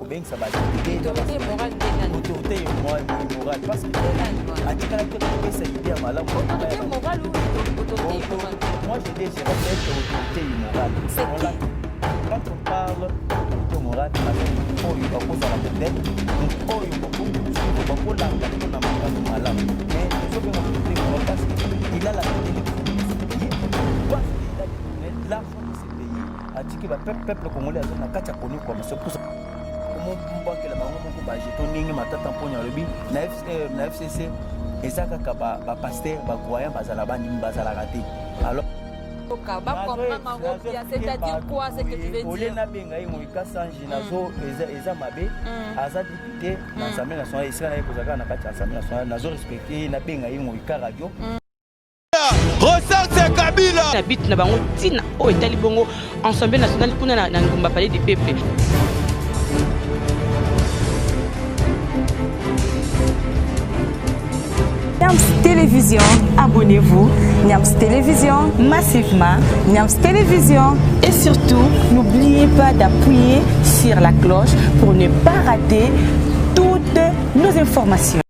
bien ça va autorité morale parce que atikala que c'est bien malade autorité morale ou autorité morale. Moi je dis c'est autorité morale. C'est quand on parle d'autorité morale on a cause à la tête on l'a malade mais je veux autorité morale parce qu'il a la l'argent de ce pays a dit que le peuple congolais a une carte connue comme ça pour ça comment que la banque beaucoup bah j'ai tourné ma tête en pognon le bi na FCC et ça ka ba pasteur ba croyant bazala ba nimba bazala raté alors c'est-à-dire quoi ce que tu veux dire au lieu na benga yi moika sanji nazo eza mabe aza député na l'Assemblée nationale ici na ekozaka na kati ya l'Assemblée nationale nazo respecter na benga yi moika radio Ressort Kabila habite na bango tina o etali bongo Assemblée nationale kuna na ngomba palais du peuple. Niams Télévision, abonnez-vous. Niams Télévision, massivement. Niams Télévision. Et surtout, n'oubliez pas d'appuyer sur la cloche pour ne pas rater toutes nos informations.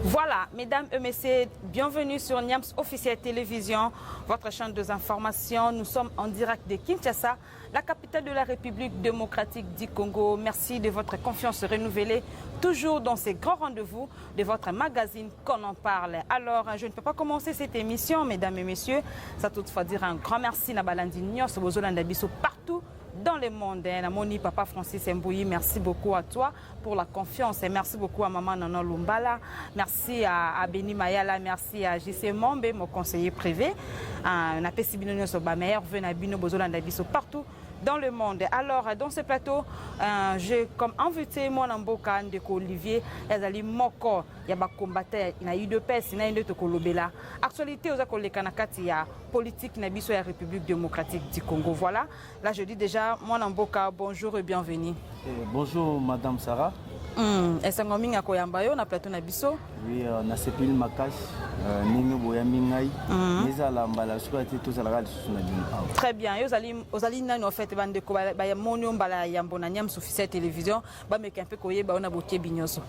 Voilà, mesdames et messieurs, bienvenue sur Niams Officiel Télévision, votre chaîne de informations. Nous sommes en direct de Kinshasa, la capitale de la République démocratique du Congo. Merci de votre confiance renouvelée, toujours dans ces grands rendez-vous de votre magazine qu'on en parle. Alors, je ne peux pas commencer cette émission, mesdames et messieurs, ça toutefois dire un grand merci à Balandi Nyos, Bozolanda Bisso partout dans le monde. Moni Papa Francis Mbouyi, merci beaucoup à toi pour la confiance et merci beaucoup à Maman Nano Lumbala, merci à Beni Mayala, merci à JC Mombe, mon conseiller privé, na Pesibino Soba meilleur Venabino Bozolanda Bisso partout dans le monde. Alors, dans ce plateau, j'ai comme invité mon amboka Ndeko Olivier, Ezali Moko, Yaba combattant, il y a eu deux pèses, il y a eu deux Kolobela. Actualité aux accords Kanakati, il y a politique Nabiso et la République démocratique du Congo. Voilà, là je dis déjà, mon amboka, bonjour et bienvenue. Bonjour Madame Sarah. Est-ce que vous avez un plateau Nabiso? Oui, on a sepil makash, ningo boyami ngai, neza la mbala suka tout ça la Très bien. Vous allez nous en fait bande ko ba ya monyo mbala ya mbona Niams Officiel Télévision, ba me kampe koye ba ona botie binyoso.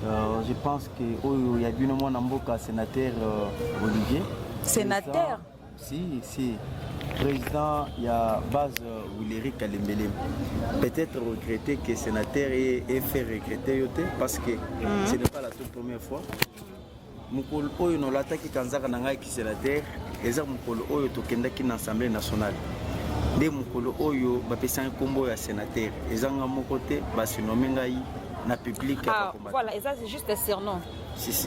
Je pense que il y a bien mon amboka sénateur Olivier. Sénateur? Si. Président, il y a base Willeri Kalembele. Peut-être regretter que le sénateur ait fait regretter parce que ce n'est pas la toute première fois. Mukolo oyo no lataki kanzaka na ngai ki sénateur, eza mukolo oyo tokendaki na Assemblée nationale. Nde mukolo oyo bapesa nkombo ya sénateur, eza nga moko te basinome ngai na public. Voilà, et ça c'est juste un surnom. Si.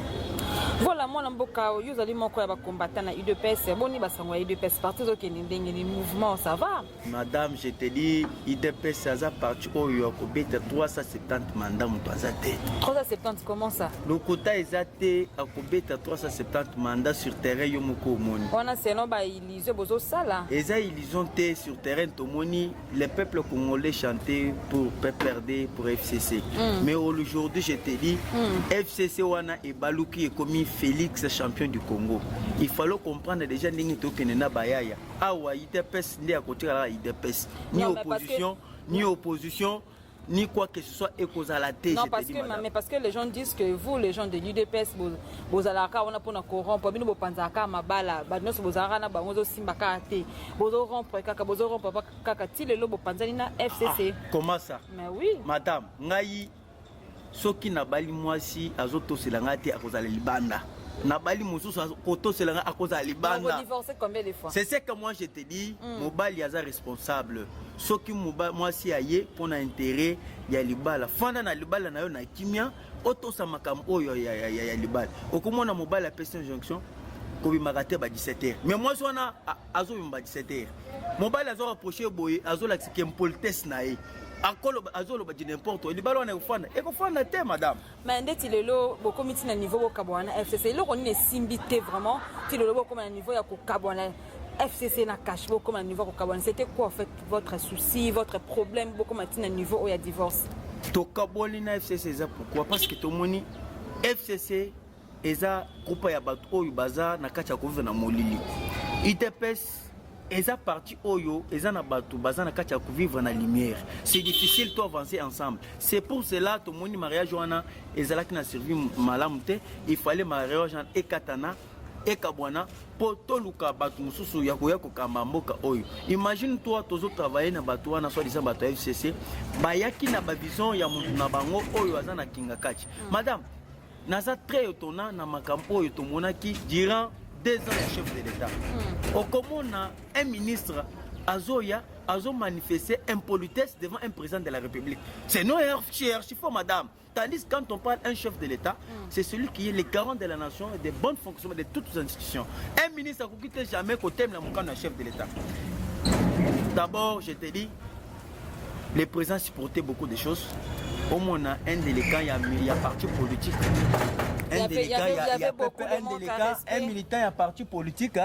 Voilà, moi, Namboka, vous allez m'en combattre dans l'UDPS. Bon, il va s'envoyer l'UDPS parti qui est mouvement, ça va. Madame, je te dis, l'UDPS, ça a parti au Yoko, 370 mandats, 370, comment ça? Le quota est à 370 mandats sur terrain, Yomoko Moni. On a c'est non, ils ont ça là. Et ça, ils ont été sur terrain, Tomoni, les peuples congolais chantaient pour PPRD, pour FCC. Mais aujourd'hui, je te dis, FCC, Wana et Balouki est commis Félix, champion du Congo. Il fallait comprendre déjà que Bayaya. Awa, IDPS, ni à côté de l'IDPS. Ni opposition, ni quoi que ce soit, et cause à la tête. Non, parce que les gens disent que vous, les gens de l'UDPS, vous allez on a pour nous corrompre, vous panzaka mabala, vous allez vous simbaka te, vous rompre kaka, vous rompre kaka, ti le lobo panzanina FCC. Comment ça? Mais oui. Madame, ngai soki na bali mwasi azoto selanga te akoza libanda. Na bali mususu akoto selanga akoza libanda. On va divorcer combien de fois? C'est ce que moi je te dis, mobali yaza responsable. Soki mwasi aye pona intérêt ya libala. Fanda na libala na yo na kimia, oto sa makam oyo ya libala. Okomona mobali a pesa injonction kobi magate ba 17h. Mais moi sona azo ba 17h. Mobali azo rapprocher boye, azo la politesse na ye. Akolo azolo ba di n'importe quoi. Libalo na kufana. E kufana te madame. Mais ndeti lelo bo comité na niveau bo kabwana FCC. Lelo on est simbité vraiment. Ti lelo bo comme na niveau ya ko kabwana FCC na cache bo comme na niveau ko kabwana. C'était quoi en fait votre souci, votre problème bo comme na niveau où il y a divorce? To kaboli na FCC ça pourquoi? Parce que to moni FCC eza groupe ya bato oyo baza na kati ya ko vivre na molili. ITPS eza parti oyo eza na bato baza na kati ya vivre na lumière. C'est difficile to avancer ensemble. C'est pour cela to moni mariage wana ezalaki na servi malamu te. Il fallait mariage et katana et kabwana pour toluka bato mususu ya koya kokamba mboka oyo. Imagine toi tozo travailler na bato wana soit disant bato FCC bayaki na ba vision ya mutu na bango oyo aza na kinga kati. Madame naza très étonnant na makambo oyo to monaki durant 2 ans ya chef de l'État. Au Comona, un ministre Azoya Azo manifesté impolitesse devant un président de la République. C'est non archi-faux, madame. Tandis que quand on parle d'un chef de l'État, c'est celui qui est le garant de la nation et des bonnes fonctionnements de toutes les institutions. Un ministre ne quitte jamais côté d'un chef de l'État. D'abord, je te dis, le président supportait beaucoup de choses. Au moins, un délégué, il y a parti politique. Un délégué, il y a un militant, il y a parti politique.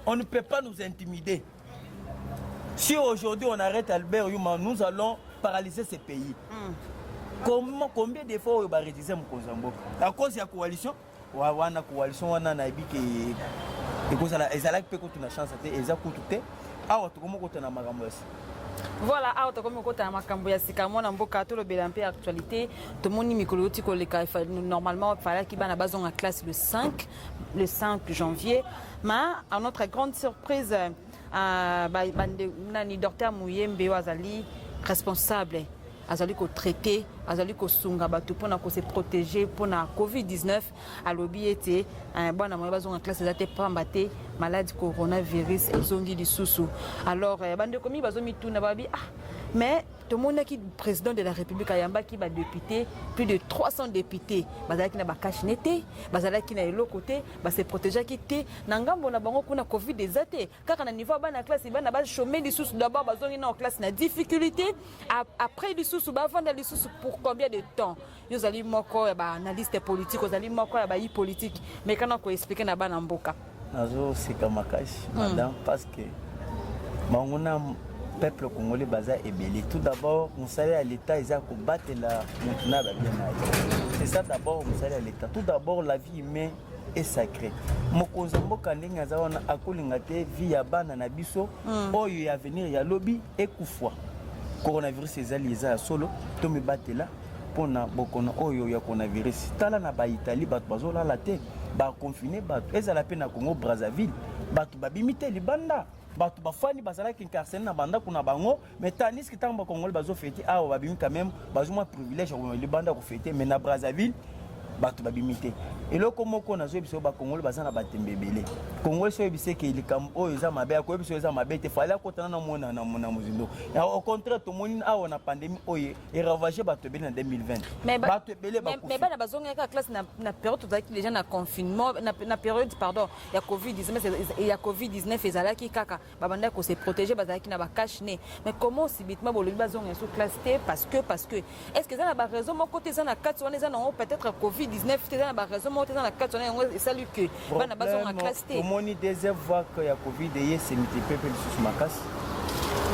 On ne peut pas nous intimider. Si aujourd'hui on arrête Albert Yuma, nous allons paralyser ce pays. Combien de fois on va réaliser mon Konzambo? À cause de la coalition, on a une coalition, on a une qui chance de voilà, comme côté makambo ya sika mona mboka to lobela mpe actualité to moni mikoloti ko leka normalement fallait qu'il bana bazon en classe le 5 janvier mais à notre grande surprise nani docteur Muyembe Azali responsable azali ko traiter azali ko sunga batu pona ko se protéger pona Covid-19 à lobby était bana moya bazon en classe zate pambate maladie coronavirus ezongi lisusu alors bande komi bazomi tuna babi mais tout le monde qui est président de la République ayamba qui va député plus de 300 députés bazala qui na ba cachinete bazala qui na elo côté ba se protéger qui té nangambo na bango kuna Covid ezate kaka na niveau bana classe bana ba chômer lisusu d'abord bazongi na classe na difficulté après lisusu ba vendre lisusu pour combien de temps yo zali moko ba analyste politique ozali moko ba yi politique mais kana ko expliquer na bana mboka nazo sika makashi madame parce que mangona peuple congolais baza ebélé. Tout d'abord, on salue à l'État, ils ont combattu la montagne bien. C'est ça d'abord, on salue à l'État. Tout d'abord, la vie humaine est sacrée. Mokonzambo kandenga zawana akolingate vie ya bana na biso oyo ya venir ya lobby ekufwa. Coronavirus ezali eza solo to me batela pona bokona oyo ya coronavirus. Tala na ba Italie bat bazola la te ba confiner bat ezala pe na Congo Brazzaville bat babimite libanda. Batu bafani bazala kinkarsene na banda kuna bango mais tandis que tant ba Congolais bazo fêter babimi quand même bazo moins privilège le banda ko fêter mais na Brazzaville batu babimité et là comme ko na zo biso ba Congolais bazana batembebele Congolais so bise ke likam o eza mabe ko biso eza mabe te fala ko tana na mona na muzindo au contraire to moni awa na pandémie oye et ravager batu bele en 2020 batu bele ba mais bana bazonga ka classe na période tout les gens na confinement na période pardon ya Covid-19 ezalaki kaka babanda ko se protéger bazalaki na ba cache nez mais comment subitement bolobi bazonga sur classe T parce que est-ce que ça na ba raison mon côté ça na 4 on ça non peut-être Covid-19 c'est na ba raison mon côté ça na 4 on salut que bana bazonga classe T au moni deuxième fois que ya Covid et c'est multiplié sur makas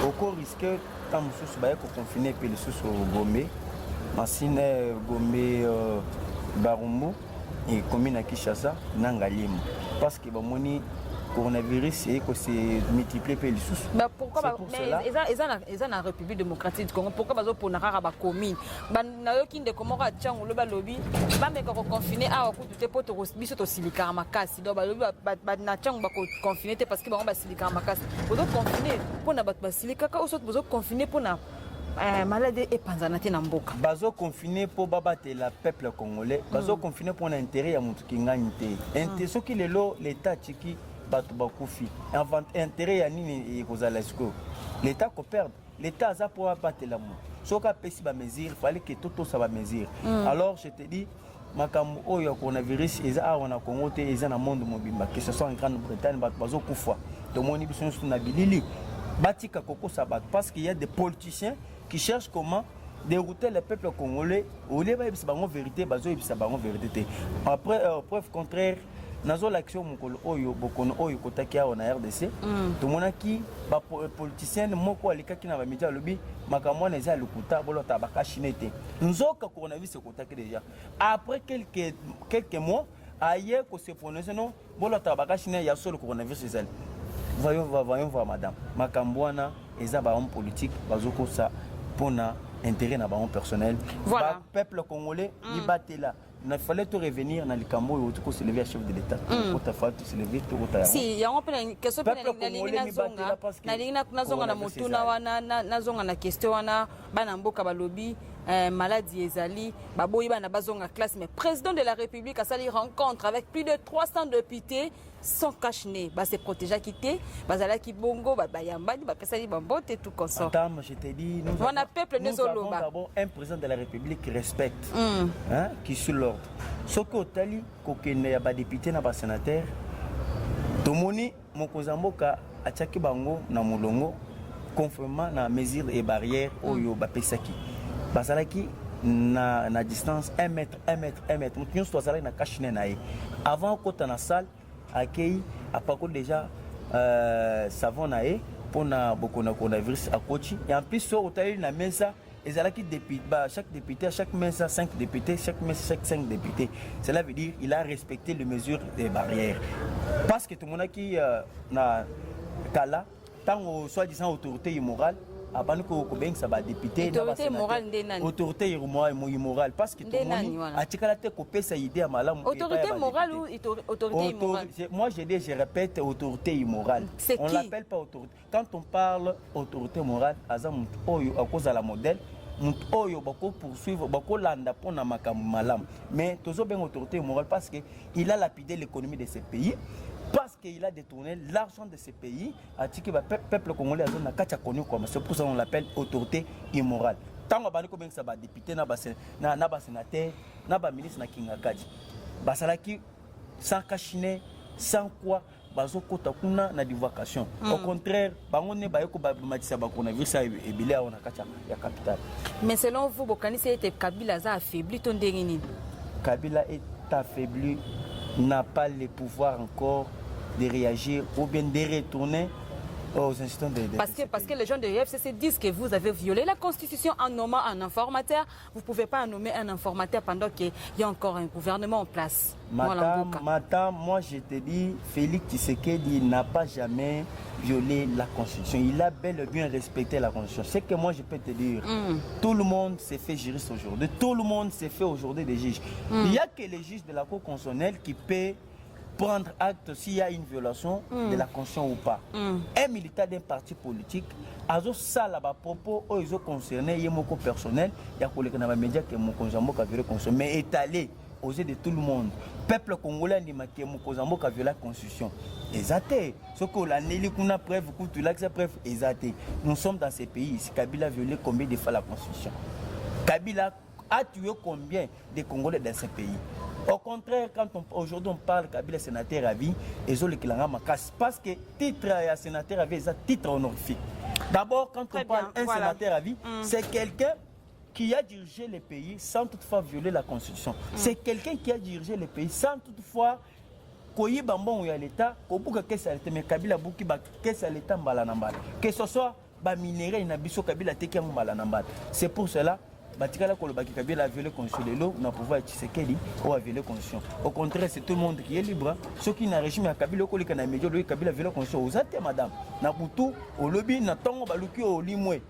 au cours risque tant mususu ba ko confiner pe le sous Gombe Masine Gombe Barumbu et commune à Kinshasa Nangalima parce que ba moni coronavirus et que c'est multiplié par les sous. Bah pourquoi mais ils ont la République démocratique du Congo pourquoi bazo pour nara ba commune ba na yo kinde komora tchango le ba lobby ba me ko confiner a ko tout poto biso to silika makasi do ba lobby ba na tchango ba ko confiner parce que ba silika makasi bozo confiner pour na ba silika ka oso bozo confiner pour na maladie et panzanate na mboka bazo confiné pour babattre la peuple congolais bazo confiné pour l'intérêt ya mutu kingani te intérêt soki lelo l'état tiki batu bakufi intérêt ya nini ekozala siko l'état ko perdre l'état aza pour abattre la mot soka pesi ba mesure fallait que toto ça ba mesure alors je te dis makambo oyo coronavirus eza awa na Congo te eza na monde mobimba que ce soit en Grande-Bretagne batu bazo kufa to moni biso na bilili batika koko sabat parce qu'il y a des politiciens qui cherchent comment dérouter le peuple congolais au lieu de bisa bango vérité bazo bisa bango vérité après preuve contraire nazo l'action mokolo oyo bokono oyo kotaki awa na RDC to monaki ba politicien moko alikaki na ba média lobby makamwa na za lukuta bolota ba kashinete nzoka coronavirus kotaki déjà après quelques mois aye ko se prononcer non bolo tabaka chine ya solo coronavirus ezali. Voyons voir madame makambwana eza ba homme politique bazoko ça pona intérêt na ba homme personnel. Voilà. Peuple congolais li batela. Il fallait tout revenir dans le Cambo et tout se lever à chef de l'État. Pour ta femme, tout se lever, tout ta. Si, il y a un peu de questions na motuna wana na zonga na question wana bana mboka balobi maladie ezali baboyi bana bazonga classe mais président de la République a sali rencontre avec plus de 300 députés sans cache-nez ba se protéger quitté bazala ki bongo ba yambani ba pesali bambote tout comme ça. Attends, je te dis nous avons d'abord un président de la République qui respecte hein qui sur l'ordre. Soko otali kokene ya ba député na ba sénateur tomoni mokozamboka achaki bango na mulongo conformément na mesures et barrières oyo ba pesaki bazalaki na distance 1 mètre nous soit na cache-nez na ye avant kota na salle accueil apako déjà savon na ye pona bokona coronavirus a kochi et en plus so otali na mesa ezalaki député chaque député à chaque mesa 5 députés chaque mesa 5 députés. Cela veut dire il a respecté les mesures des barrières parce que tout le monde qui na kala tant soi-disant autorité immorale abani ko benga sa ba député na ba autorité immorale parce que tout le monde atikala te ko pesa idée à malamu autorité morale ou autorité immorale. Moi je répète autorité immorale. On l'appelle pas autorité. Quand on parle autorité morale azam oyo à cause de la modèle oyo bako poursuivre bako landa pona makamu malamu mais tozo ben autorité immorale parce que il a lapidé l'économie de ce pays. Parce qu'il a détourné l'argent de ces pays, a dit que le peuple congolais a connu comme c'est pour ça qu'on l'appelle autorité immorale. Tant que nous avons des députés, des sénateurs, des ministres, des kingakadi, basalaki sans cache-nez, sans quoi, bazokota kuna na divagation. Au contraire, bangone bayeko bamatisa coronavirus et bilé on a kacha ya capitale. Mais selon vous, Bokani c'est Kabila a affaibli ton dernier. Kabila est affaibli, n'a pas le pouvoir encore de réagir ou bien de retourner aux instants de parce que les gens de l'UFCC disent que vous avez violé la Constitution en nommant un informateur. Vous ne pouvez pas nommer un informateur pendant qu'il y a encore un gouvernement en place. Madame, moi je te dis, Félix Tshisekedi n'a pas jamais violé la Constitution. Il a bel et bien respecté la Constitution. C'est que moi je peux te dire, tout le monde s'est fait juriste aujourd'hui. Tout le monde s'est fait aujourd'hui des juges. Il n'y a que les juges de la Cour constitutionnelle qui paient prendre acte s'il y a une violation de la Constitution ou pas. Un militant d'un parti politique a ça là-bas propos où ils ont concerné les mots personnels, il y a des médias qui ont violé la Constitution, mais étalé aux yeux de tout le monde. Peuple congolais qui a violé la Constitution. Exacté. Ce que la Nelly a preuve, preuve, exacté. Nous sommes dans ces pays. Si Kabila a violé combien de fois la Constitution? Kabila a tué combien de Congolais dans ces pays? Au contraire, quand aujourd'hui on parle Kabila sénateur à vie, parce que titre à sénateur à vie, c'est un titre honorifique. D'abord, quand on parle d'un sénateur à vie, c'est quelqu'un qui a dirigé le pays sans toutefois violer la Constitution. C'est quelqu'un qui a dirigé le pays sans toutefois koyi bambon ya l'État, kobuka kesa l'État, mais Kabila buki ba kesa l'État mbala nambala. Que ce soit ba minéraux na biso Kabila teki mbala nambala. C'est pour cela Batikala Kolobaki Kabila a violé la Constitution, n'a pouvoir Tshisekedi ou a violé la Constitution. Au contraire, c'est tout le monde qui est libre. Ceux qui n'ont régime à Kabila, qui ont médias, Kabila a violé la Constitution. Vous êtes madame. Nabutu, au lobby, Natongo, Baluki, au Limoué.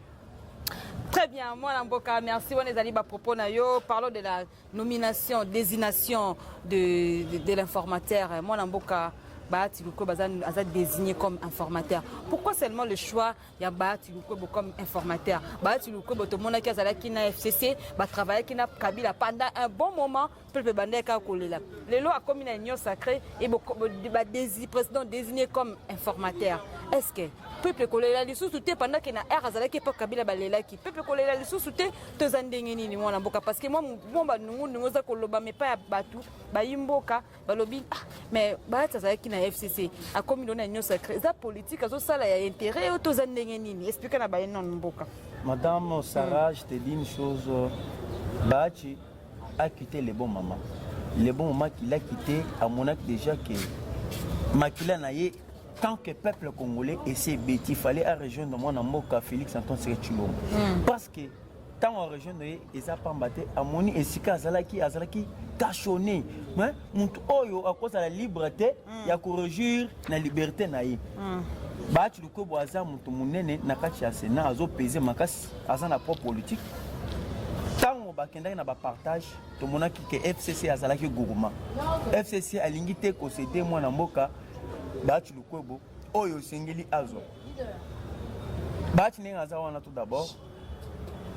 Très bien, moi Namboka, merci. On est allé à propos nayo. Parlons de la nomination, désignation de l'informateur. Moi Namboka. Bahati Lukwebo a désigné comme informateur. Pourquoi seulement le choix de Bahati Lukwebo comme informateur? Bahati Lukwebo, tout le monde qui a FCC, va travailler qui n'a Kabila pendant un bon moment. Peuple bandeka kolela. Le lot a commis une union sacrée et le président désigné comme informateur. Est-ce que peuple kolela les sous-soutés pendant qu'il y a un azala qui peut Kabila balela qui peuple kolela les sous-soutés tous andengeni ni mwana mboka parce que moi bomba nous za koloba mais pas batu ba yimboka balobi mais Bahati azala qui na FCC a commis une union sacrée ça politique azo sala ya intérêt aux tous andengeni ni expliquer na ba non mboka. Madame Sarah, je te dis une chose, Bahati a quitté le bon moment. Le bon moment qu'il a quitté, à mon avis déjà que Makila Naye, tant que peuple congolais, et c'est bêtis, il fallait rejoindre moi dans Moka Félix Antoine Sekechilombo. Parce que tant en région ils a pas batté amoni esika azalaki cachonné mais mutu oyo à cause de la liberté ya corriger na liberté na ye batu ko boaza mutu munene na kati ya Sénat azo peser makasi aza na propre politique tant bakendaki na ba partage to monaki ke FCC azalaki gouvernement FCC alingi te ko céder mwana mboka batu lukwebo oyo sengeli azo batu nenga aza wana tout d'abord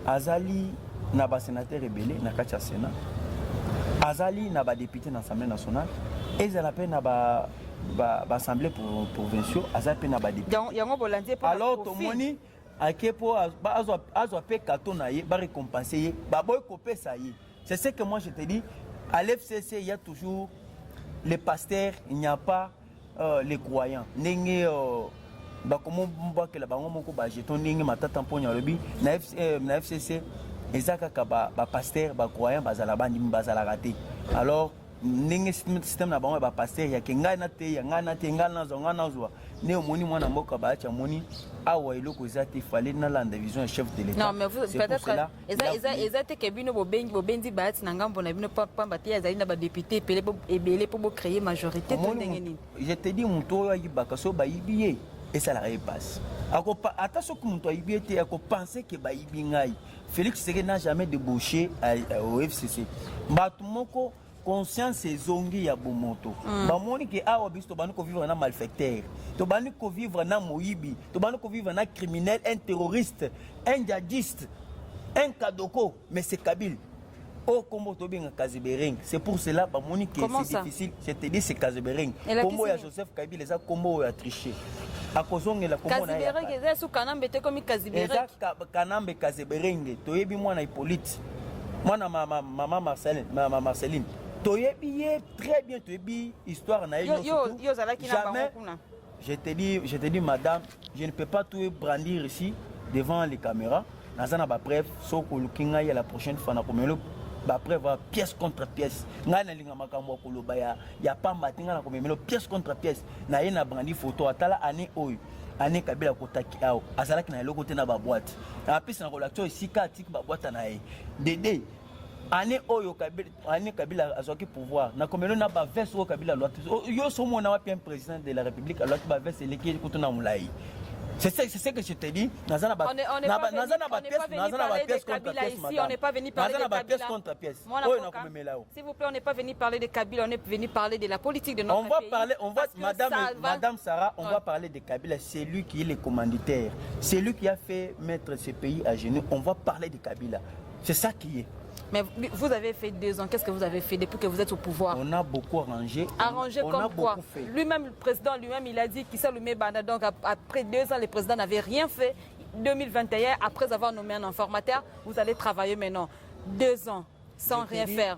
azali na ba sénateur rebelle na kati ya Sénat azali na ba député na Assemblée nationale ezala pe na ba assemblée provinciaux azali pe na ba député alors to moni akepo azwa pe kato na ye ba récompenser ye ba boy kopesa ye c'est ce que moi je te dis à l'FCC il y a toujours les pasteurs il n'y a pas les croyants ndenge bakomo mbakela bango moko ba jeton ndenge matata mponya lobi na FCC ezaka ka ba pasteur ba croyant bazala bandi bazala raté alors ndenge système na bango ba pasteur ya kenga na te ya ngana te ngana zonga na zwa ne omoni mwana mboka ba acha moni awa iloko ezati fallait na la division chef de l'état. Non mais vous peut-être ezate ke bino bobendi ba ati na ngambo na bino pamba te ezali na ba député pele ebele pour créer majorité to ndenge nini. Je te dis muto ya bakaso ba yibiye et ça la repasse. Attention que mon toit était à penser que Baïbi Ngai. Félix Tshisekedi n'a jamais débauché au FCC. Batumoko conscience et zongi ya bomoto. Bamoni que awa biso banu ko vivre na malfaiteur. To banu ko vivre na moyibi. To banu ko vivre na criminel, un terroriste, un djihadiste, un kadoko, mais c'est Kabyle. Oh, comment tu bien Kazibering. C'est pour cela bamoni que c'est difficile. Je te dis c'est Kazibering. Comment ya Joseph Kabila les a comment a triché. Akozongela komona Kazibering eza su kanambe te komi Kazibering eza kanambe Kazibering toyebi mwana Hippolyte mwana mama Marceline toyebi ye très bien toyebi histoire na yo zalaki na bango kuna. Je te dis madame, je ne peux pas tout brandir ici devant les caméras nazana ba preuve soko lukinga ya la prochaine fois na komelo ba preuve pièce contre pièce ngana linga makambo koloba ya pamba tinga na komelo pièce contre pièce na ye na brandi photo atala année oyo année Kabila kotaki awo azalaki na eloko te na ba boîte na piste na kolakto isika atiki ba boîte na ye dede année oyo Kabila azwaki pouvoir na komelo na ba veste o Kabila lwaki yo somo na wa bien président de la République lwaki ba veste leki kutuna mulai. C'est ce que je te dis. On n'est pas venu parler de Kabila. S'il vous plaît, on n'est pas venu parler de Kabila, on est venu parler de la politique de notre pays. Madame Sarah, on va parler de Kabila. C'est lui qui est le commanditaire. C'est lui qui a fait mettre ce pays à genoux. On va parler de Kabila. C'est ça qui est. Mais vous avez fait 2 ans. Qu'est-ce que vous avez fait depuis que vous êtes au pouvoir? On a beaucoup arrangé. Arrangé comme quoi? Lui-même, le président lui-même, il a dit qu'il s'est allumé Banda. Donc après 2 ans, le président n'avait rien fait. 2021, après avoir nommé un informateur, vous allez travailler maintenant. 2 ans sans rien faire.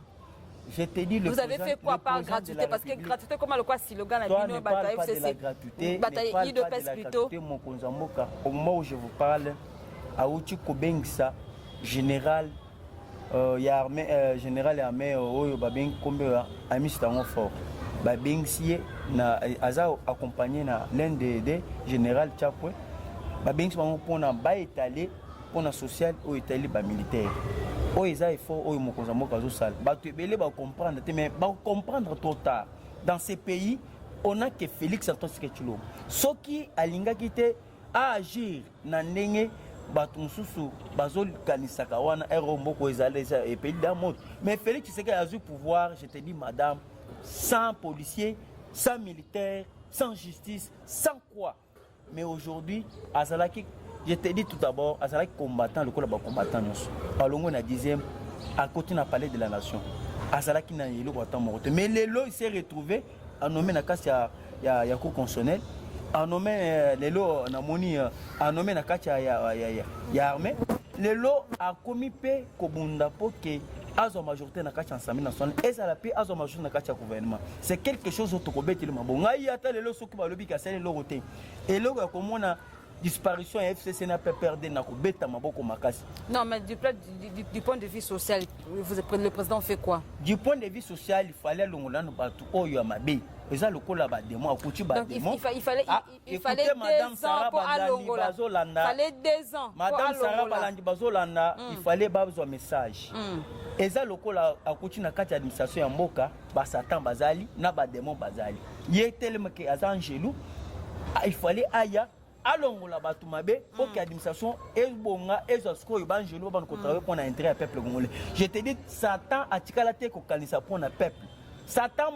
Je te dis vous avez fait quoi par gratuité? Parce que gratuité, comment le quoi si le gars n'a pas de la gratuité. Au moment où je vous parle, à Outi Kobengsa, général. Il y a général armé oyo babeng kombe ami stango fort babeng sie na aza accompagné na l'un des général Chapwe babeng bango pona ba étalé pona social o étalé ba militaire o eza effort oyo mokonza moko zo sala ba tebele ba comprendre mais ba comprendre trop tard dans ces pays on a que Félix Antoine Tshisekedi soki alinga kité à agir na ndenge bato mususu bazolikanisaka wana erombo ezali et pays d'amour mais Félix Tshisekedi a eu pouvoir je te dis madame sans policiers sans militaires sans justice sans quoi mais aujourd'hui azalaki je te dis tout d'abord azalaki combattant le combattant alongo na 10e à côté na palais de la nation azalaki na yelo battant morote mais lelo il s'est retrouvé à nommer na kasi ya cour constitutionnelle a nommé lelo na moni a nommé na kacha ya armée lelo a commis pe kobunda poke azo majorité na kacha ensemble national et ça la paix azo majorité na kacha gouvernement c'est quelque chose autre ko betile mabonga yata lelo soki ba lobi ka sele lo roté et lelo ko mona disparition FCC n'a pas perdu na ko beta maboko makasi. Non mais du point de vue social le président fait quoi? Du point de vue social il fallait longolano batu oyo amabe Et ça, le coup là-bas, démon, il fallait 2 ans pour Alongola. Il fallait 2 ans. Madame Sarah Balandi Bazolanda, il fallait un message. Et ça, le coup là, à côté de la administration en Moka, Satan Bazali, Naba démon Bazali. Il est tellement que Azangelou, il fallait Aya. Alongola Batumabe, pour que l'administration est bonne, et ce qu'on va travailler pour l'intérêt du peuple congolais. Je te dis, Satan a tiré la tête pour le peuple. Satan,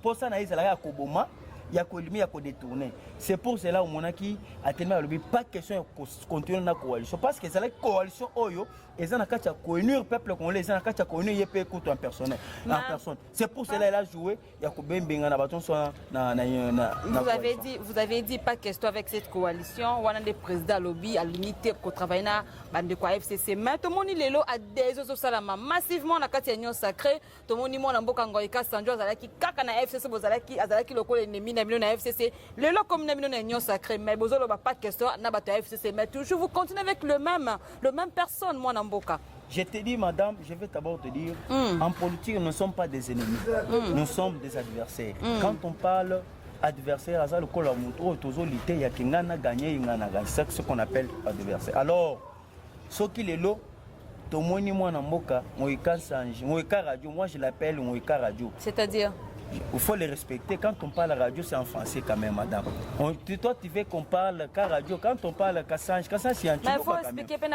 pour ça, il y a Koboma, il y a Kolimi, il y a détourné. C'est pour cela que Monaki a tellement pas question de continuer la coalition. Parce que c'est la coalition Oyo, et ça n'a qu'à connu le peuple congolais, ça n'a qu'à connu le peuple en personne. C'est pour cela qu'il a joué, il y a Vous avez dit pas question avec cette coalition, on a des présidents lobby à l'unité pour travailler dans le FCC. Mais tout le monde a des autres salama massivement dans la union sacrée. Tout le monde a dit Sanjo Azalaki, kaka na FCC, Azalaki local ennemi na FCC. Le lot comme na union sacrée, mais vous n'avez pas de question na bato FCC. Mais toujours vous continuez avec le même personne, moi Namboka. Je te dis, madame, je vais d'abord te dire, en politique, nous ne sommes pas des ennemis, nous sommes des adversaires. Quand on parle adversaire, il y a qui a gagné, c'est ce qu'on appelle adversaire. Alors, ce qui est là, tout le monde moi je l'appelle Moïka Radio. C'est-à-dire? Il faut les respecter. Quand on parle radio, c'est en français quand même, madame. Toi, tu veux qu'on parle qu'à radio. Quand on parle qu'à Sange, c'est un truc. Mais il faut expliquer que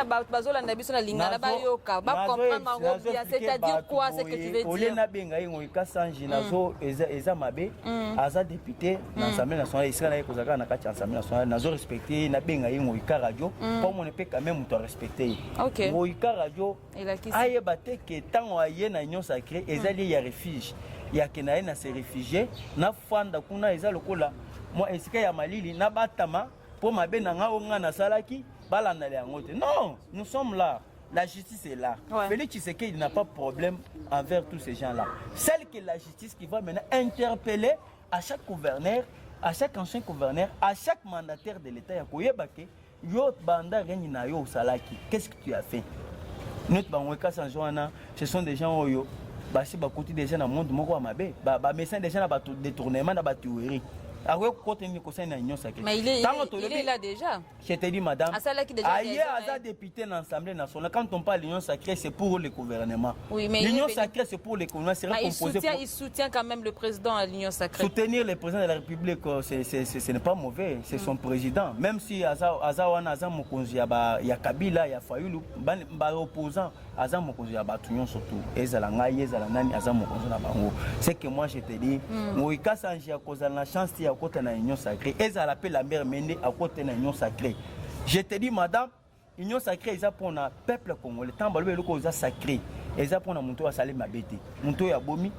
c'est-à-dire quoi ce que tu veux dire? Député dans l'Assemblée nationale, Israël dans l'Assemblée nationale, nous avons respecté Moïka Radio. Pour on peut quand même respecter. Moïka Radio, il y a que tant qu'il y a une union sacrée, il y a refuge. Il y a qui na se réfugié na fanda kuna eza lokola moi esika ya malili na batama pour mabe na nga na salaki balanda le ngote. Non, nous sommes là, la justice est là. Félix Tshisekedi n'a pas de problème envers tous ces gens là. Celle que la justice qui va maintenant interpeller à chaque gouverneur, à chaque ancien gouverneur, à chaque mandataire de l'état ya koyebake yo banda reni na yo salaki. Qu'est-ce que tu as fait? Notre banweka sans joana, ce sont des gens oyo basi bakuti déjà na monde moko mabe ba médecin déjà na ba détournement na ba théorie. Mais il est là déjà. Je te dis, madame, député dans l'Assemblée nationale. Quand on parle de l'union sacrée, c'est pour le gouvernement. Oui, mais l'union sacrée, c'est pour le gouvernement. Il soutient quand même le président à l'union sacrée. Soutenir le président de la République, ce n'est pas mauvais. C'est son président. Même si Azawana Azam Mokonzi, il y a Kabila, il y a Fayoulou, les opposants, Azam Mokonzi, il y a Batunion surtout. C'est que moi, je te dis, Moïka Sanji a causé la chance. À côté de l'union sacrée, et ça l'appelle la mère Mende à côté de l'union sacrée. Je te dis, madame, l'union sacrée, ils pour le peuple congolais. Tant que le sacré, ils pour le monto à saler ma bête. Monto ya bomi,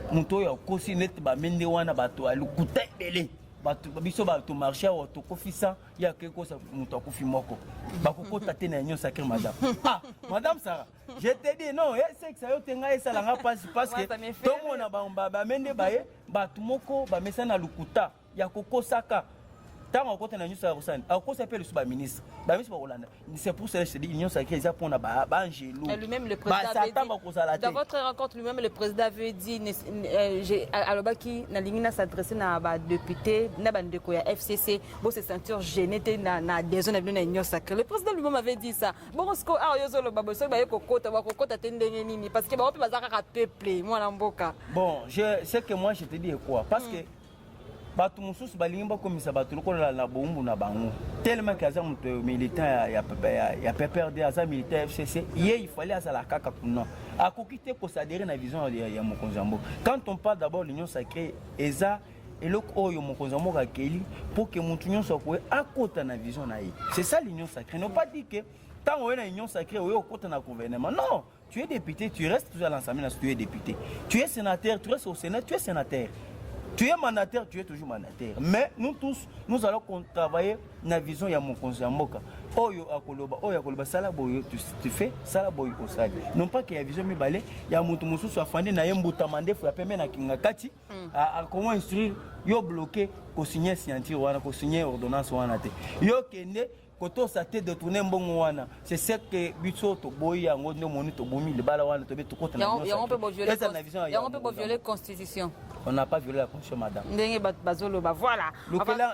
monto ya kosi net ba mende wana bato alu kuta belé. Bato biso bato marché au to kofisa ya quelque chose monto kofi moko. Ba ko tate na l'union sacrée, madame. Ah, madame Sarah, je te dis non, c'est que ça yo tenga esa la parce que tout le monde ba mende bae bato moko ba mesa na lukuta. Il y a Koko Saka. Tant qu'on côté de l'union sacrée, à cause s'appelle le ministre. C'est pour ça que je dis l'union sacrée, c'est pour la Angelo. Lui-même le président. Dans votre rencontre, lui-même le président avait dit alors qui na lingina s'adresser na ba député na ba ndeko ya FCC bo se sentir gêné na des zones de l'union sacrée. Le président lui-même avait dit ça. Bon ce que yozo lo babo so ba kokota tendenge nini parce que ba opi bazaka peuple moi na mboka. Bon, je sais que moi je te dis quoi parce que bato mususu balingi bakomisa bato lokola na bombu na bango tellement que aza muto militant ya PPRD aza militant FCC il fallait azala kaka kuna akokite ko s'adhérer na vision ya Mokonzambo. Quand on parle d'abord l'union sacrée eza eloko oyo Mokonzambo akeli pour que mutu nyonso ko akota na vision na ye. C'est ça l'union sacrée. Non pas dire que tant on est na union sacrée oyo okota na gouvernement. Non, tu es député, tu restes toujours à l'Assemblée nationale, tu es député. Tu es sénateur, tu restes au Sénat, tu es sénateur. Tu es mandataire, tu es toujours mandataire. Mais nous tous, nous allons travailler dans la vision de Mokonzi Mboka. Oyo akoloba sala boyo tu fais sala boyo osali. Non pas qu'il y a vision mi balé, il y a mutu mususu afandi na yembuta mandefu ya pembe na kingakati a comment instruire yo bloquer ko signer signature wana ko signer ordonnance wana te. Yo kende koto sa te de tourner mbongo wana. C'est ce que biso to boya ngo ndo moni to bomi le bala wana to be to kota na. On peut violer la constitution. On n'a pas violé la constitution, madame. Voilà.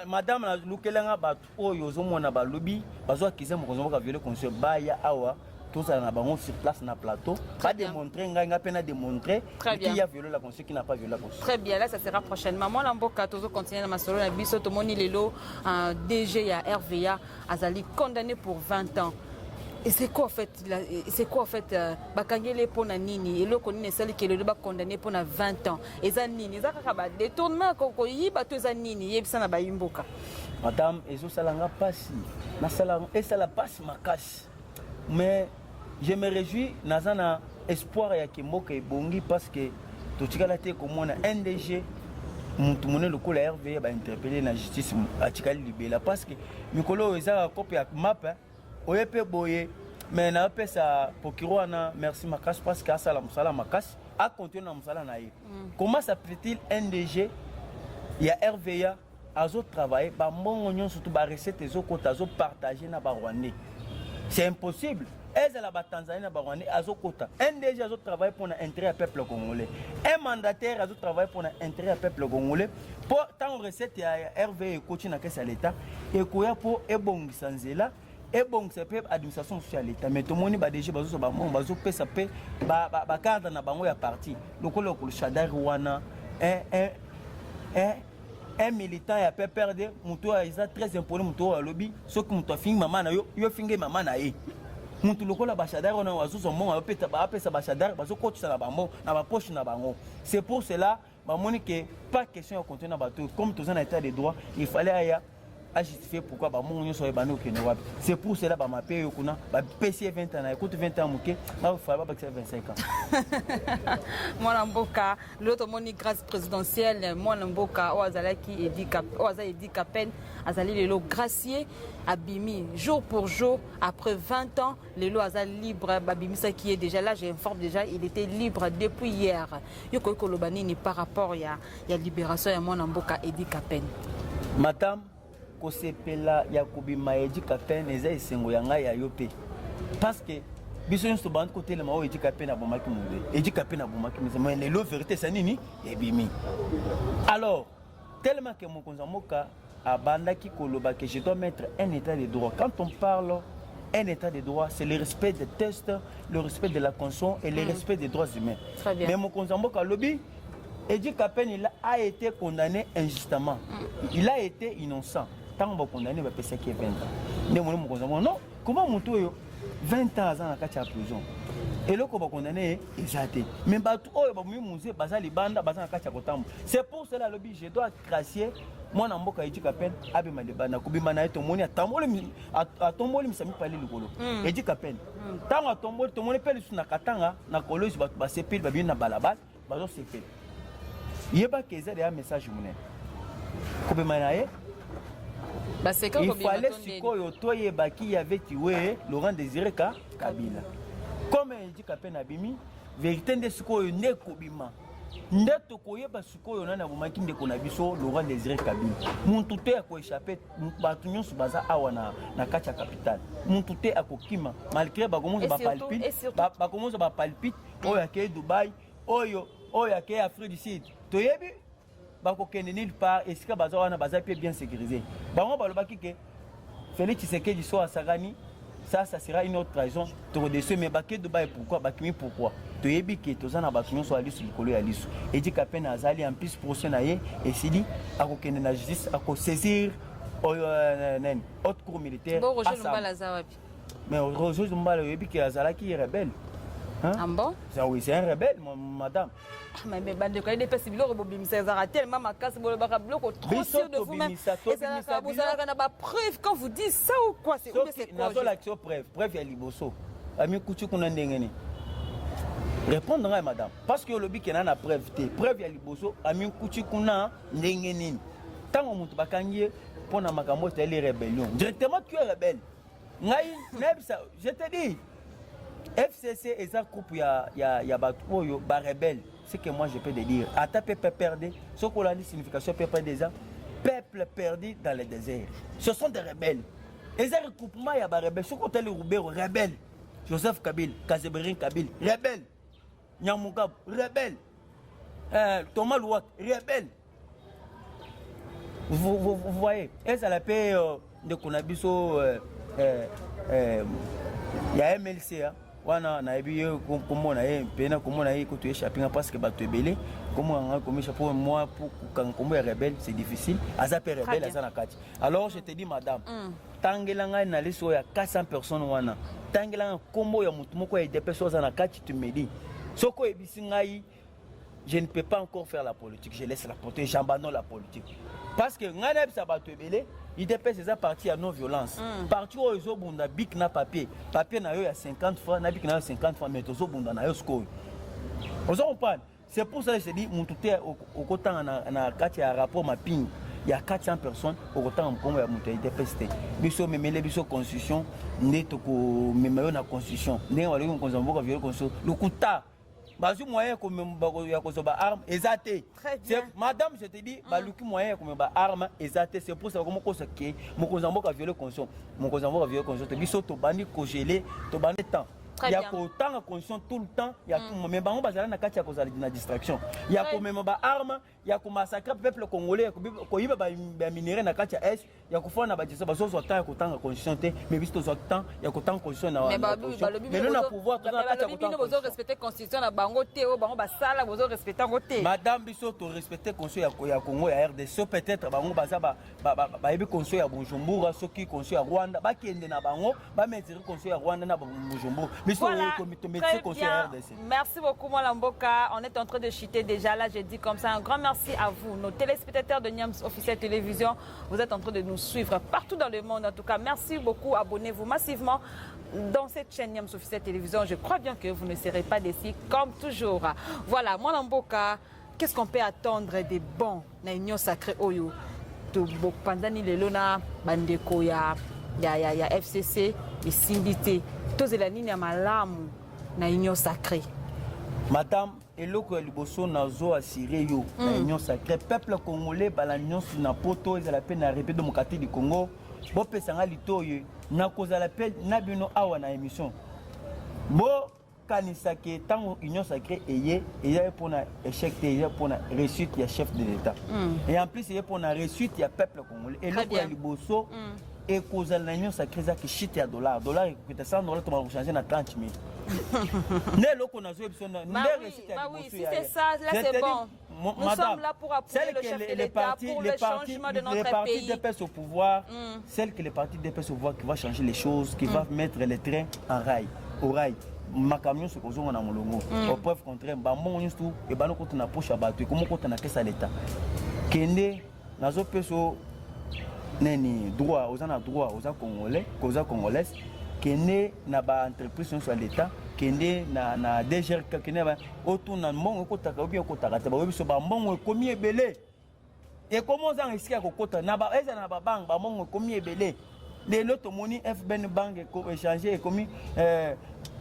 Madame, Lukelanga, Yozomona, Lobby, Bazo, qui s'est violé la constitution, Baya, Awa, tout ça, on a sur place dans le plateau. Pas démontrer, on a peine à démontrer qu'il y a violé la constitution, qui n'a pas violé la constitution. Très bien, là, ça sera prochainement. Moi, Lamboka, toujours continuer dans ma solo, la biso, tout le monde, DG à RVA, Azali, condamné pour 20 ans. Et c'est quoi en fait bakangele pour nini et le connaît celle qui est le condamné pour 20 ans et ça nini ça kaba détournement ko yiba to za nini yebisa na bayimboka madame ezo salanga pasi na salanga et ça la passe ma casse mais je me réjouis nazana espoir ya kimboka ebongi parce que to tikala te ko mona NDG mutu mone le la RV ba interpeller na justice a tikali libela parce que mikolo eza copie ya map oyepe boye mais na pesa procureur na merci makas parce que ça la musala makas a continué na musala na ye. Comment ça peut-il NDG ya RVA azo travailler ba mbongo nyon surtout ba recette ezo kota azo partager na ba Rwandais. C'est impossible. Eza la ba Tanzanie na ba Rwandais azo kota. NDG azo travailler pour l'intérêt du peuple congolais. Un mandataire azo travailler pour l'intérêt du peuple congolais. Pour tant recette ya RVA coach na kesa l'état et koya pour ebongisa nzela. Et bon, c'est pas l'administration sociale l'État. Mais tout le monde a déjà besoin de cadre na bango ya parti. Donc le Chadar Rwanda un militant a pas perdu muto a très imposé muto a lobby ce que muto fingi maman na yo fingi maman na ye. Muto lokola ba Chadar on a wazo son mon a peta ba pesa ba Chadar bazo coach na bango na ba poche na bango. C'est pour cela ba moni que pas question de continuer na bateau comme tous en état de droit, il fallait aya a justifié pourquoi c'est pour cela que je m'appelle Yokuna, PC 20 ans, écoute 20 ans, il faut 25 ans. Moi, Mboka, l'autre moni grâce présidentielle, moi, Mboka, Oazalaki Edi Kapen, Azali Lelo gracier, Abimi, jour pour jour, après 20 ans, Lelo Azali libre, Babimi, ça qui est déjà là, j'informe déjà, il était libre depuis hier. Yoko Kolobani, par rapport à la libération de moi, Mboka Edi Kapen. Madame, kosepela ya kobima Edi Kapen eza esengo ya ngai ya yo pe parce que biso nyonso bande côté le mao Edi Kapen na bomaki munde Edi Kapen na bomaki mais le vérité ça nini ebimi alors tellement que mon konzamoka abandaki koloba que je dois mettre un état de droit. Quand on parle un état de droit, c'est le respect des tests, le respect de la conscience et le respect des droits humains. Mais mon konzamoka lobby Edi Kapen il a été condamné injustement. Il a été innocent. Tant qu'on condamné, il va passer 20 ans. Non, comment mon tour 20 ans dans la prison. Et là, qu'on va condamner, exacté. Mais c'est pour cela que je dois gracier. Moi, je suis Edi Kapen, Abima de Bana, Kubimana, Tomoni, à Tomoli, ça me parle du colo. Edi Kapen. Tant à Tomoli, Tomoli, Pelle, sur Nakatanga, Nakolo, va se payer, va bien à Balabal, va se payer. Il y a un message. Il fallait qu'il y avait tué Laurent Désiré Kabila. Comme il dit Kapen Abimi, vérité de ce qu'on est Kobima. Ndeto koyeba sikoyo nana bomaki ndeko na biso Laurent Désiré Kabila. Muntu te akoéchapper batu nyonso baza awa na kati ya capitale. Muntu te akokima malgré bakomoza ba palpite oyo akei Dubai oyo akei Afrique du Sud. Toyebi bakokende nulle part esika baza wana baza bien sécurisé. Bango balobaki ke Félix Tshisekedi so asagani ça sera une autre trahison. To dessus mais baké Dubai pourquoi bakimi pourquoi toyebi ke tozana batu nyonso ali sur likolo ya liso Edi Kapen azali en plus procès na ye esili akokende na justice saisir haute cour militaire. Bon Roger Lumbala zawapi. Mais Roger Lumbala yebi ke azalaki rebelle. Ah bon? Oui, c'est un rebelle, madame. Mais bande quand il est possible de rebobimisa ça tellement ma casse pour le bloc trop sûr de vous-même. Et ça vous avez pas preuve quand vous dites ça ou quoi c'est quoi? L'action preuve ya liboso. Ami kuchu kuna ndengeni. Répondre à madame parce que le lobby qui na preuve ya liboso ami kuchu kuna ndengeni. Tant on mutu bakangie pour na makambo c'est les rébellions. Directement tu es rebelle. Ngai nebisa, je te dis FCC et ça groupe ya batoyo ba rebelle. C'est que moi je peux te dire. Ata peuple perdu, ce qu'on a dit signification peuple déjà. Peuple perdu dans le désert. Ce sont des rebelles. Et ça regroupement ya ba rebelle. Ce qu'on a les rebelles. Joseph Kabila, Kazebrin Kabila, rebelle. Nyamukab, rebelle. Thomas Louak, rebelle. Vous voyez, et ça la paix de Konabiso, il y a MLC, wana na ebi comment on a pena comment on a écouté shopping parce que bato belé comment on a commis chapeau moi pour quand comme rebelle c'est difficile azape rebelle azana kati alors je te dis madame tangelanga na liso ya 400 personnes wana tangelanga kombo ya mutu moko ya personnes azana kati tu me dis soko ebisingai je ne peux pas encore faire la politique je laisse la politique j'abandonne la politique parce que ngana bisa bato belé il dépêche ces partis à non-violence. Parti où ils ont bunda bic na papier. Papier na yo ya 50 francs, na bic na 50 francs, mais ils ont bunda na yo score. Vous comprenez? C'est pour ça que je dis, mon touté au côté na kati ya rapport mapping, il y a 400 personnes au côté en Congo ya monté dépêché. Biso memele biso constitution, neto ko memelo na constitution. Né wali ko konzambo ka violer constitution. Le kuta bazu moyen comme ya kozoba arme exacté madame je te dis baluki moyen comme ba arme exacté c'est pour ça comme ko ça que mon kozambo ka violer constitution mon kozambo ka violer constitution biso to bandi ko geler to bandi temps il y a autant de conditions tout le temps il y a tout mais bango bazala na kati ya kozala na distraction il y a comme ba arme il y a comme massacrer peuple congolais ko yiba ba minéraux na kati ya est il y a ko fona ba disa ba so temps ko tanga constitution te mais biso to temps il y a ko tanga constitution na mais non na pouvoir to na kati ya ko tanga bozo respecter constitution na bango te o bango ba sala bozo respecter ngo te madame biso to respecter constitution ya Congo ya RDC peut-être bango baza ba yebi constitution ya Bujumbura soki constitution ya Rwanda ba kende na bango ba mettre constitution ya Rwanda na Bujumbura. Voilà, très bien. Merci beaucoup Mwalamboka. On est en train de chuter déjà là, j'ai dit comme ça. Un grand merci à vous, nos téléspectateurs de Niams Officiel Télévision. Vous êtes en train de nous suivre partout dans le monde. En tout cas, merci beaucoup. Abonnez-vous massivement dans cette chaîne Niams Officiel Télévision. Je crois bien que vous ne serez pas déçus comme toujours. Voilà, Mwalamboka, qu'est-ce qu'on peut attendre des bons dans l'Union Sacrée Oyo? Pendant Lelona, Bandeko, il y a FCC, les syndités. Tous les lignes à malamu na union sacrée. Madame, eloko liboso nazo assuré yo na union sacrée peuple congolais bala union na poto ezala pe na République démocratique du Congo. Bo pesanga litoyo na kozala pe na bino awa na émission. Bo kanisa ke tango union sacrée eye pour na échec eye pour na réussite ya chef de l'État. Et en plus eye pour na réussite ya peuple congolais. Eloko liboso et cause de l'union sacrée qui chute à $. Dollar qui est $100, tu vas changer à 30 000. Oui, si c'est ça, là c'est bon. Nous sommes là pour appuyer le chef de l'État pour le changement de notre pays. Les partis DPS au pouvoir, celles que les partis DPS au pouvoir qui va changer les choses, qui va mettre les trains en rail, au rail. Ma camion se cause on a mon logo. Au preuve contraire, bah mon tout et bah nous quand on a poche à battre, comment quand on a caisse à l'État. Kende, nazo peso neni droit aux congolais causa congolaise kende na ba entreprise sur l'état kende na DGR kende ba autour na mbongo kotaka obi kotaka te ba webiso ba mbongo komi ebele et comment ça risque à kokota na ba eza na ba bank ba mbongo komi ebele les loto moni FBN bank échanger komi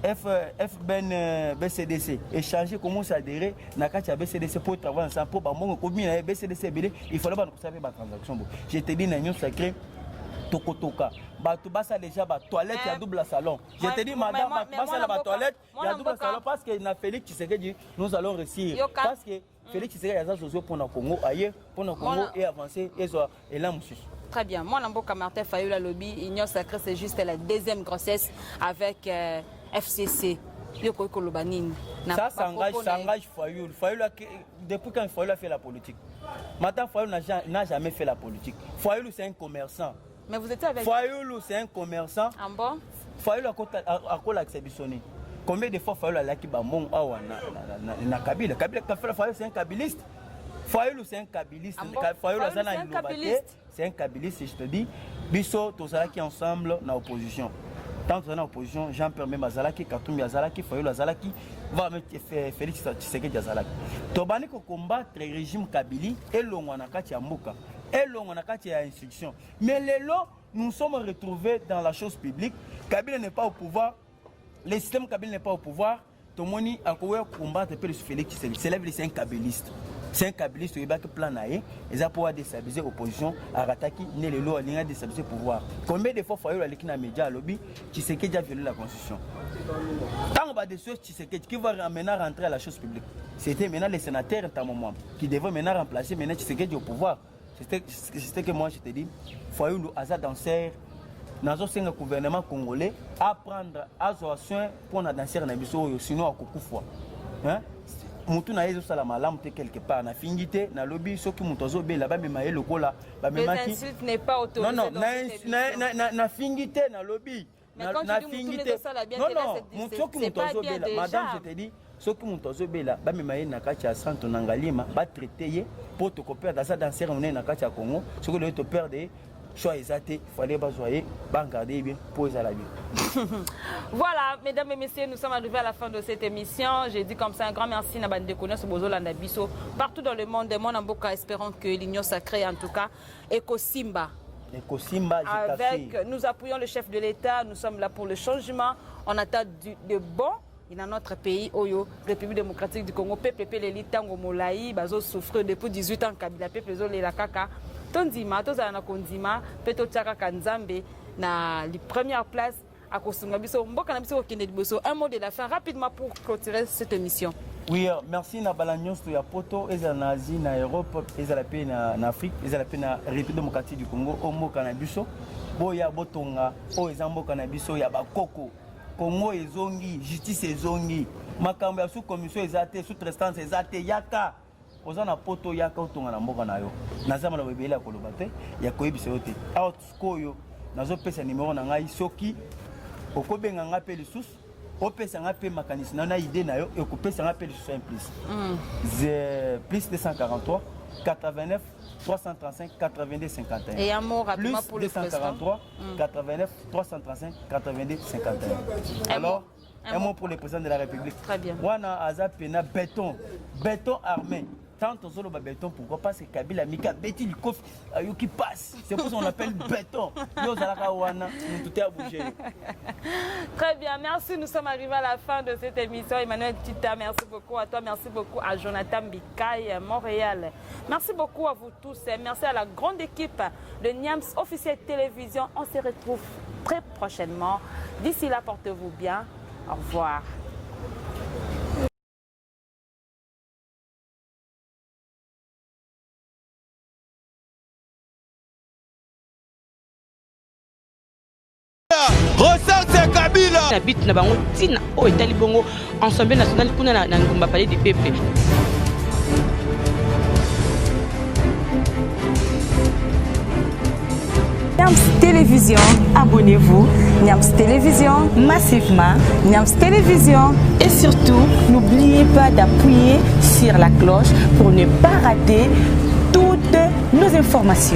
FBN BCDC échanger comment s'adhérer na katia BCDC pour travailler ensemble pour ba mbongo komi na BCDC ebele il fallait ba savoir ba transaction bo je te dis na union sacrée tokotoka bato basa déjà ba toilette ya double salon je te dis madame basa la ba toilette ya double salon parce que na Félix Tshisekedi nous allons réussir parce que Félix Tshisekedi a ça pour na Congo ailleurs pour na Congo et avancer et là monsieur. Très bien. Moi Mwalamboka Martin Fayulu lobby union sacrée c'est juste la deuxième grossesse avec FCC. Ça s'engage Fayulu. Fayulu depuis quand Fayulu a fait la politique. Maintenant Fayulu n'a jamais fait la politique. Fayulu c'est un commerçant. Mais vous étiez avec Fayulu c'est un commerçant. En bon Fayulu a quoi l'acceptionné. Combien de fois Fayulu a laki bamon awa na Kabila. Kabila Fayulu c'est un kabiliste. Fayulu c'est un kabiliste. Fayulu c'est un kabiliste, je te dis. Biso tozalaki ensemble na opposition. Tant que dans l'opposition, Jean-Pierre Mazalaki, Katoumi Azalaki, Fayulu Azalaki, va mettre Félix Tshisekedi Azalaki. Tobani ko combattre le régime Kabili et l'onganakati ya mboka et l'onganakati ya instruction. Mais les lots, nous sommes retrouvés dans la chose publique. Kabila n'est pas au pouvoir, le système Kabila n'est pas au pouvoir. Tomoni a combattre Félix Tshisekedi. C'est un kabiliste. c'est un kabiliste qui plan naé et ça pour déstabiliser l'opposition à rataki né les lois à déstabiliser le pouvoir. Combien de fois faut aller dans les médias lobby Tshisekedi a violé la constitution. Tant on va de choses Tshisekedi qui va maintenant rentrer à la chose publique. C'était maintenant les sénateurs qui devaient maintenant remplacer maintenant Tshisekedi au pouvoir. C'était que moi je te dis, faut aller à danser. Nous avons un gouvernement congolais à prendre à soin pour danser dans les sinon à Kokoufwa. Mutu na yezo sala malamu te quelque part na fingité na lobby soki mutu azobe là ba mema ye lokola ba mema ki l'insulte n'est pas autorisée. Non na fingité na lobby na fingité. Non soki mutu azobe là madame je te dis soki mutu azobe là ba mema ye na kati ya centre na ngalima ba traiter ye pour te copier dans ça danser on est na kati ya Congo soki le te perdre choix exact, il fallait garder bien pour la vie. Voilà, mesdames et messieurs, nous sommes arrivés à la fin de cette émission. J'ai dit comme ça un grand merci à Bande Connaisse Bozo Landabiso partout dans le monde. Mon Amboka, espérons que l'Union sacrée, en tout cas, Ecosimba. Avec, nous appuyons le chef de l'État. Nous sommes là pour le changement. On attend de bon. Dans notre pays, Oyo, République démocratique du Congo, peuple l'élite tango molaï, bazo souffre depuis 18 ans Kabila peuple zo la kaka. Tondima, toza na kondima, peto tchaka kanzambe na la première place à Kosunga biso. Mboka na biso kende liboso. Un mot de la fin rapidement pour clôturer cette émission. Oui, merci na balagnos to ya poto ezala na Asie na Europe, ezala pe na Afrique, ezala pe na République démocratique du Congo, mboka na biso. Boya botonga, o ezamboka na biso ya bakoko. Congo ezongi, justice ezongi, makambo ya sous-commission ezate, sous-traitance ezate, yaka. Ozana poto yaka otonga na mboka na yo. Nazama na bebele ya koloba te, ya koyebisa yo te. Awa tuskoyo, nazo pesa numéro na ngai soki okobenga nga pe lisusu, opesa nga pe makanisi na idée na yo, ekopesa nga pe lisusu un plus. Plus 243 89 335 82 51. Et un mot rapidement plus pour le 243 89 335 82 51. Alors, un mot pour le président de la République. Très bien. Wana azapena béton armé. Tant on le béton, pourquoi? Parce que Kabila Mika Betty du coffre qui passe. C'est pour ça qu'on l'appelle béton. Très bien, merci. Nous sommes arrivés à la fin de cette émission. Emmanuel Tita, merci beaucoup à toi. Merci beaucoup à Jonathan Bikaï, Montréal. Merci beaucoup à vous tous. Merci à la grande équipe de Niams Officiel Télévision. On se retrouve très prochainement. D'ici là, portez-vous bien. Au revoir. Habite na bango tina o etali bongo ensemble national pour na ngomba parler du peuple. Niams Télévision, abonnez-vous. Niams Télévision, massivement. Niams Télévision. Et surtout, n'oubliez pas d'appuyer sur la cloche pour ne pas rater toutes nos informations.